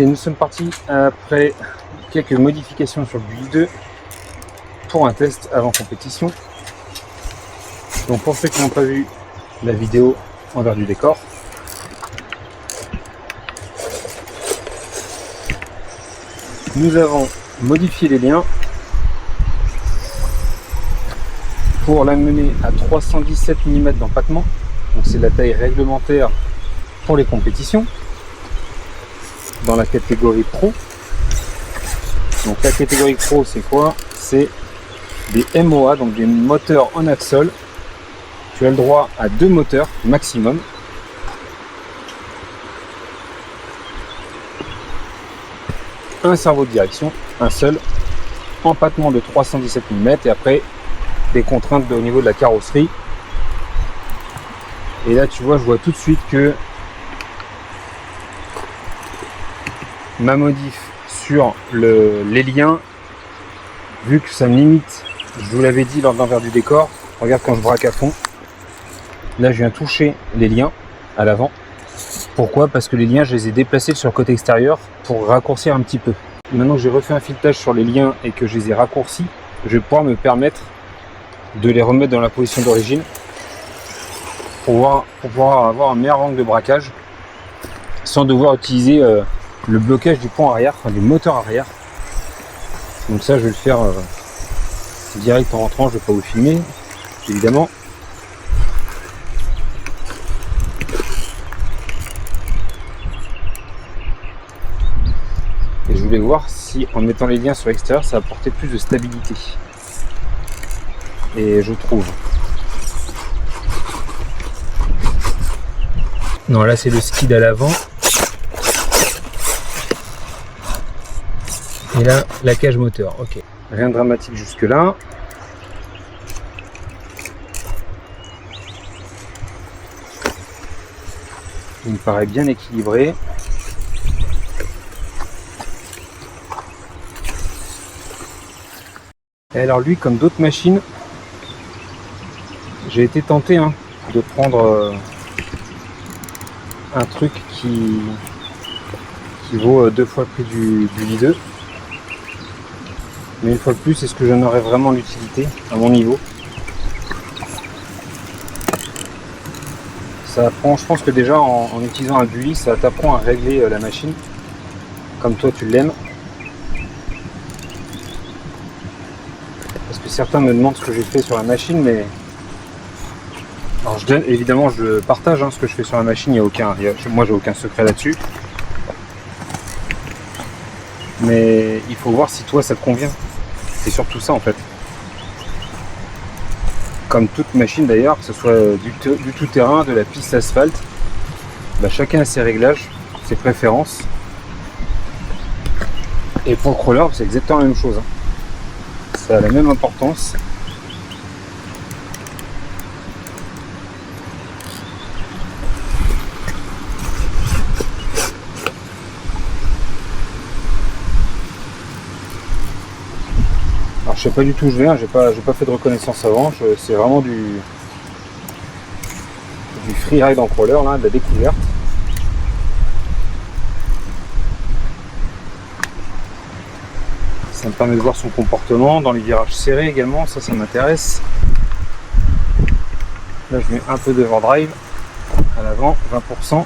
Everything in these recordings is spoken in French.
Et nous sommes partis après quelques modifications sur le Bully 2 pour un test avant compétition. Donc pour ceux qui n'ont pas vu la vidéo envers du décor, nous avons modifié les liens pour l'amener à 317 mm d'empattement. Donc c'est la taille réglementaire pour les compétitions dans la catégorie Pro. Donc la catégorie Pro, c'est quoi? C'est des MOA, donc des moteurs en axle. Tu as le droit à 2 moteurs maximum. Un cerveau de direction, un seul, empattement de 317 mm et après des contraintes au niveau de la carrosserie. Et là je vois tout de suite que ma modif sur les liens, vu que ça me limite, je vous l'avais dit lors d'envers du décor, regarde quand je braque à fond, là je viens toucher les liens à l'avant. Pourquoi? Parce que les liens je les ai déplacés sur le côté extérieur pour raccourcir un petit peu. Maintenant que j'ai refait un filetage sur les liens et que je les ai raccourcis, je vais pouvoir me permettre de les remettre dans la position d'origine pour pouvoir avoir un meilleur angle de braquage sans devoir utiliser le blocage du pont arrière, enfin du moteur arrière. Donc ça je vais le faire direct en rentrant, je ne vais pas vous filmer évidemment. Et je voulais voir si en mettant les liens sur l'extérieur ça apportait plus de stabilité. Et je trouve. Non, là c'est le skid à l'avant. Et là, la cage moteur, ok. Rien de dramatique jusque là. Il me paraît bien équilibré. Et alors lui, comme d'autres machines, j'ai été tenté de prendre un truc qui vaut 2 fois le prix du Bully 2. Mais une fois de plus, est-ce que j'en aurais vraiment l'utilité à mon niveau? Ça apprend, je pense que déjà en utilisant un Bully, ça t'apprend à régler la machine comme toi tu l'aimes. Parce que certains me demandent ce que j'ai fait sur la machine, mais alors évidemment je partage ce que je fais sur la machine, moi j'ai aucun secret là-dessus. Mais il faut voir si toi ça te convient. C'est surtout ça en fait. Comme toute machine d'ailleurs, que ce soit du tout-terrain, de la piste asphalte, chacun a ses réglages, ses préférences. Et pour le crawler, c'est exactement la même chose. Ça a la même importance. Alors je sais pas du tout où je vais, j'ai pas fait de reconnaissance avant, c'est vraiment du freeride en crawler, là, de la découverte. Ça me permet de voir son comportement dans les virages serrés également, ça m'intéresse. Là je mets un peu d'overdrive à l'avant, 20%.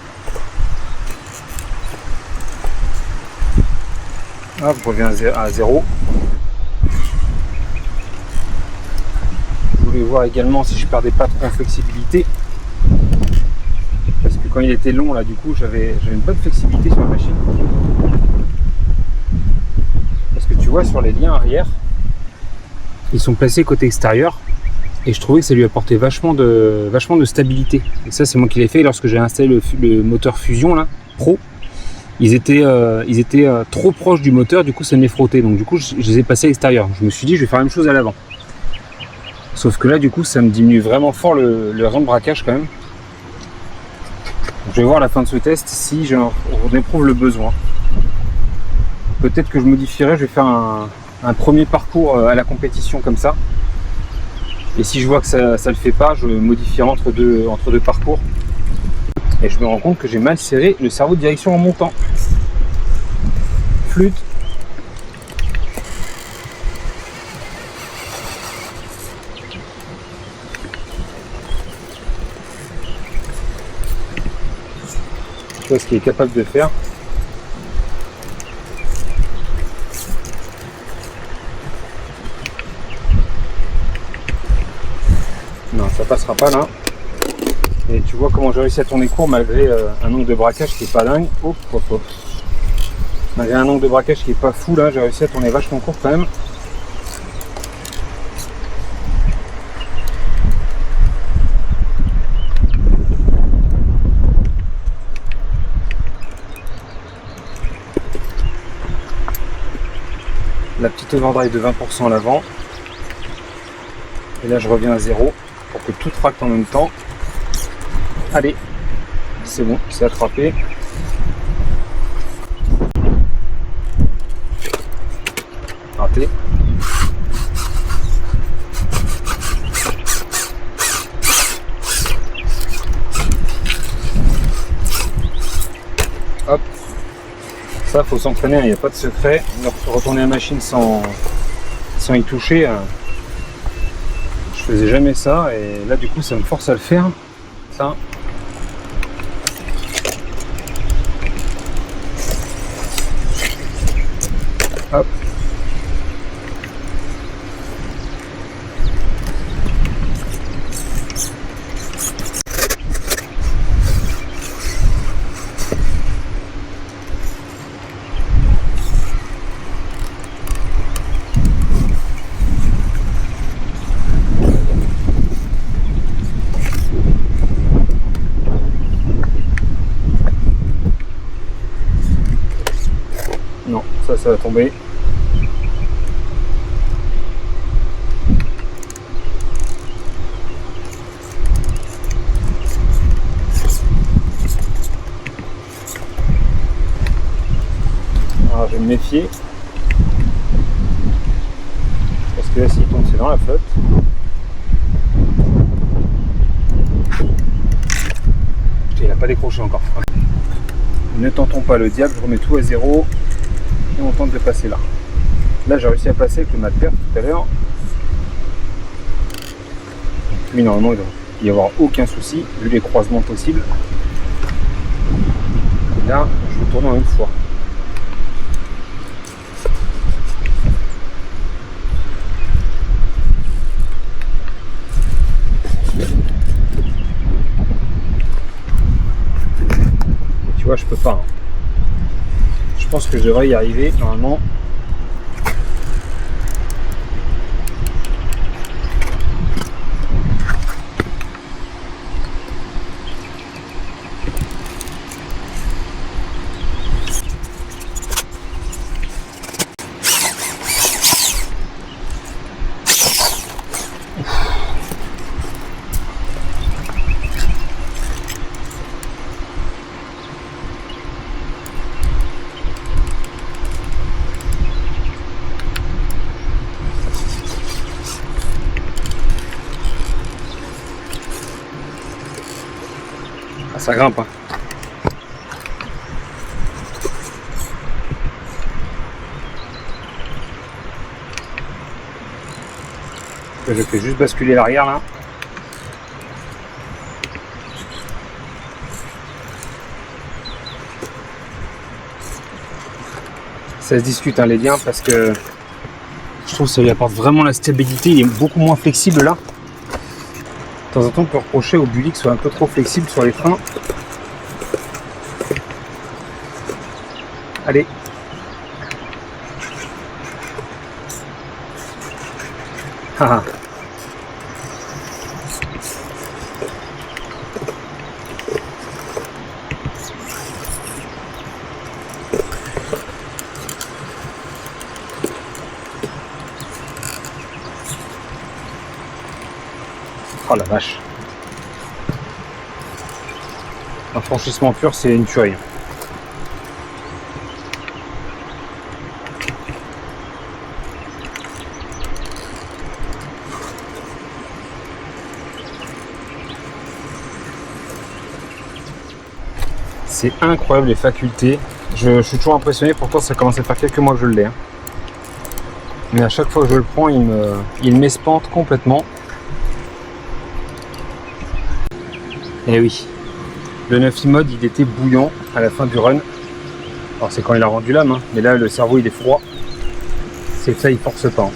Hop, je reviens à 0. Je voulais voir également si je perdais pas trop en flexibilité. Parce que quand il était long là, du coup j'avais une bonne flexibilité sur la machine. Parce que tu vois sur les liens arrière, ils sont placés côté extérieur. Et je trouvais que ça lui apportait vachement de stabilité. Et ça c'est moi qui l'ai fait lorsque j'ai installé le moteur Fusion là, Pro. Ils étaient trop proches du moteur, du coup ça me les frottait. Donc du coup je les ai passés à l'extérieur. Je me suis dit je vais faire la même chose à l'avant. Sauf que là du coup ça me diminue vraiment fort le rayon de braquage quand même. Je vais voir à la fin de ce test si j'en éprouve le besoin. Peut-être que je modifierai, je vais faire un premier parcours à la compétition comme ça. Et si je vois que ça le fait pas, je modifierai entre deux parcours. Et je me rends compte que j'ai mal serré le cerveau de direction en montant. flûte. Tu vois ce qu'il est capable de faire. Non, ça passera pas là. Et tu vois comment j'ai réussi à tourner court malgré un angle de braquage qui est pas dingue. Hop, hop, hop. Malgré un angle de braquage qui est pas fou là, j'ai réussi à tourner vachement court quand même. La petite overdrive de 20% à l'avant. Et là je reviens à 0 pour que tout tracte en même temps. Allez, c'est bon, c'est attrapé. Raté. Hop. Ça, faut s'entraîner, il n'y a pas de secret. Retourner la machine sans y toucher. Je faisais jamais ça et là du coup ça me force à le faire. Ça. Hop. Non, ça va tomber. Alors je vais me méfier. Parce que là s'il tombe c'est dans la flotte. Putain, il n'a pas décroché encore. Ne tentons pas le diable, je remets tout à 0 et on tente de passer là. Là j'ai réussi à passer avec le mat perf tout à l'heure. Lui normalement il doit y avoir aucun souci vu les croisements possibles. Et là je vais tourner en une fois. Tu vois je peux pas. Hein. Je pense que je devrais y arriver normalement. Ah, ça grimpe. Hein. Je fais juste basculer l'arrière là. Ça se discute hein, les liens parce que je trouve que ça lui apporte vraiment la stabilité. Il est beaucoup moins flexible là. De temps en temps on peut reprocher au Bully qu'il soit un peu trop flexible sur les freins. Allez. Haha. Oh la vache. Un franchissement pur, c'est une tuerie. C'est incroyable les facultés Je suis toujours impressionné, pourtant ça commence à faire quelques mois que je l'ai. Hein. Mais à chaque fois que je le prends, il m'espante complètement. Et oui, le 9i mode, il était bouillant à la fin du run. Alors c'est quand il a rendu l'âme, hein. Mais là le cerveau il est froid. C'est que ça il force pas. Hein.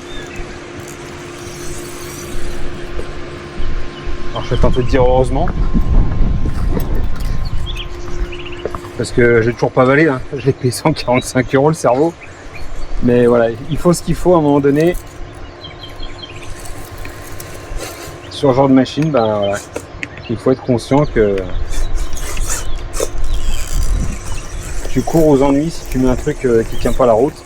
Alors je vais tenter de dire heureusement. Parce que j'ai toujours pas avalé, hein. Je l'ai payé 145 € le cerveau. Mais voilà, il faut ce qu'il faut à un moment donné. Sur ce genre de machine, bah, voilà. Il faut être conscient que tu cours aux ennuis si tu mets un truc qui tient pas la route.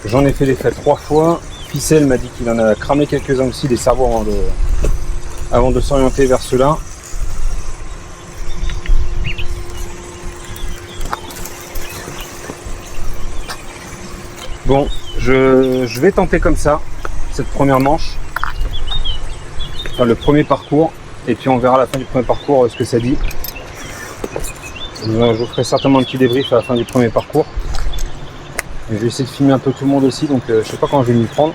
J'en ai fait les frais 3 fois. Ficelle m'a dit qu'il en a cramé quelques-uns aussi des cerveaux avant de s'orienter vers ceux-là. Bon, je vais tenter comme ça, cette première manche, enfin le premier parcours, et puis on verra à la fin du premier parcours ce que ça dit. Je vous ferai certainement un petit débrief à la fin du premier parcours. Et je vais essayer de filmer un peu tout le monde aussi, donc je sais pas quand je vais m'y prendre.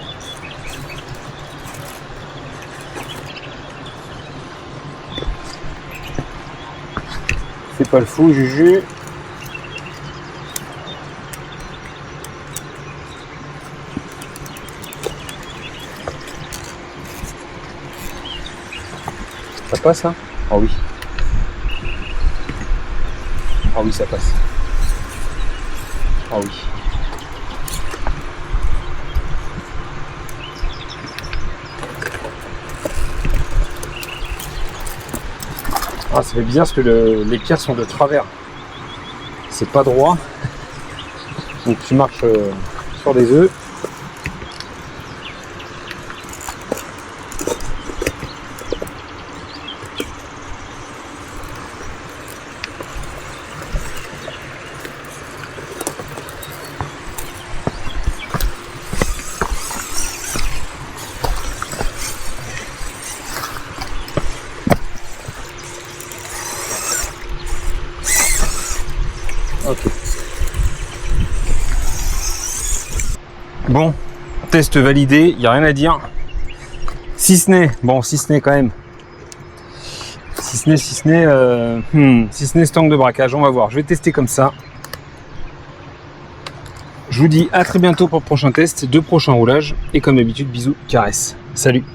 Fais pas le fou, Juju. Ça passe là? Ah oui. Ah oui, ça passe. Ah oui. Ah, ça fait bizarre parce que les pierres sont de travers. C'est pas droit. Donc tu marches sur des œufs. Ok. Bon, test validé, il n'y a rien à dire. Si ce n'est quand même. Si ce n'est ce tank de braquage, on va voir. Je vais tester comme ça. Je vous dis à très bientôt pour le prochain test, 2 prochains roulages. Et comme d'habitude, bisous, caresses. Salut!